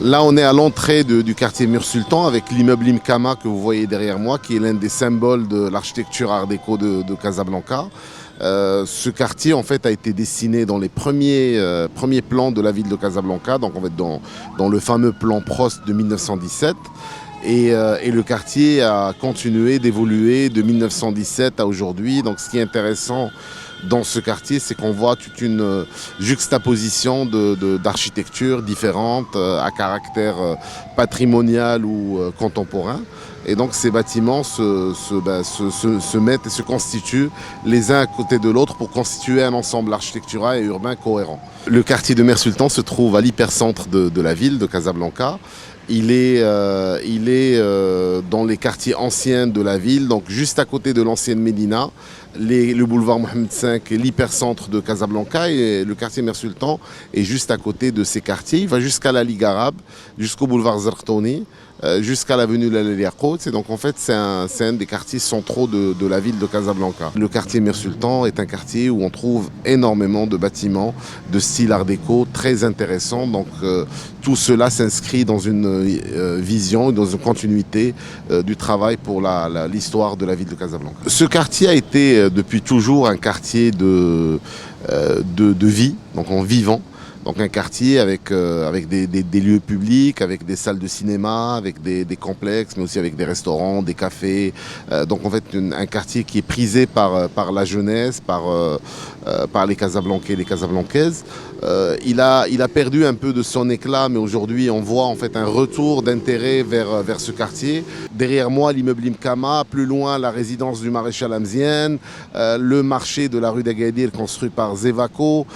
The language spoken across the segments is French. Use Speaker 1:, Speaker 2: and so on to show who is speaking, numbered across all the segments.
Speaker 1: Là, on est à l'entrée du quartier Mur Sultan avec l'immeuble Imkama que vous voyez derrière moi, qui est l'un des symboles de l'architecture art déco de Casablanca. Ce quartier, en fait, a été dessiné dans les premiers plans de la ville de Casablanca, donc en fait dans le fameux plan Prost de 1917. Et le quartier a continué d'évoluer de 1917 à aujourd'hui. Donc, ce qui est intéressant dans ce quartier, c'est qu'on voit toute une juxtaposition d'architectures différentes à caractère patrimonial ou contemporain. Et donc ces bâtiments se mettent et se constituent les uns à côté de l'autre pour constituer un ensemble architectural et urbain cohérent. Le quartier de Mur Sultan se trouve à l'hypercentre de la ville de Casablanca. Il est dans les quartiers anciens de la ville, donc juste à côté de l'ancienne Médina, le boulevard Mohamed V est l'hypercentre de Casablanca et le quartier Mur Sultan est juste à côté de ces quartiers. Il va jusqu'à la Ligue arabe, jusqu'au boulevard Zarqtouni, jusqu'à l'avenue Lalel Yacout. Et donc en fait c'est un des quartiers centraux de la ville de Casablanca. Le quartier Mur Sultan est un quartier où on trouve énormément de bâtiments de style art déco très intéressants. Donc tout cela s'inscrit dans une vision, dans une continuité du travail pour l'histoire de la ville de Casablanca. Ce quartier a été depuis toujours un quartier de vie, donc en vivant. Donc un quartier avec des lieux publics, avec des salles de cinéma, avec des complexes, mais aussi avec des restaurants, des cafés. Donc en fait un quartier qui est prisé par la jeunesse, par les Casablancais et les Casablancaises. Il a perdu un peu de son éclat, mais aujourd'hui on voit en fait un retour d'intérêt vers ce quartier. Derrière moi l'immeuble Imkama, plus loin la résidence du maréchal Amziane, le marché de la rue d'Agadir construit par Zevaco.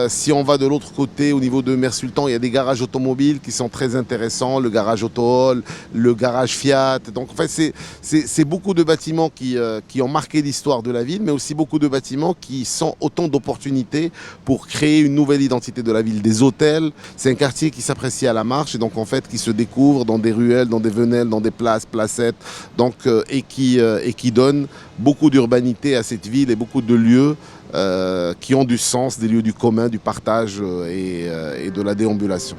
Speaker 1: Si on va de l'autre côté, au niveau de Mur Sultan, il y a des garages automobiles qui sont très intéressants, le garage Autohol, le garage Fiat. Donc en fait, c'est beaucoup de bâtiments qui ont marqué l'histoire de la ville, mais aussi beaucoup de bâtiments qui sont autant d'opportunités pour créer une nouvelle identité de la ville. Des hôtels, c'est un quartier qui s'apprécie à la marche et donc en fait qui se découvre dans des ruelles, dans des venelles, dans des places, placettes, donc, et qui donne beaucoup d'urbanité à cette ville et beaucoup de lieux qui ont du sens, des lieux du commun, du partage et de la déambulation.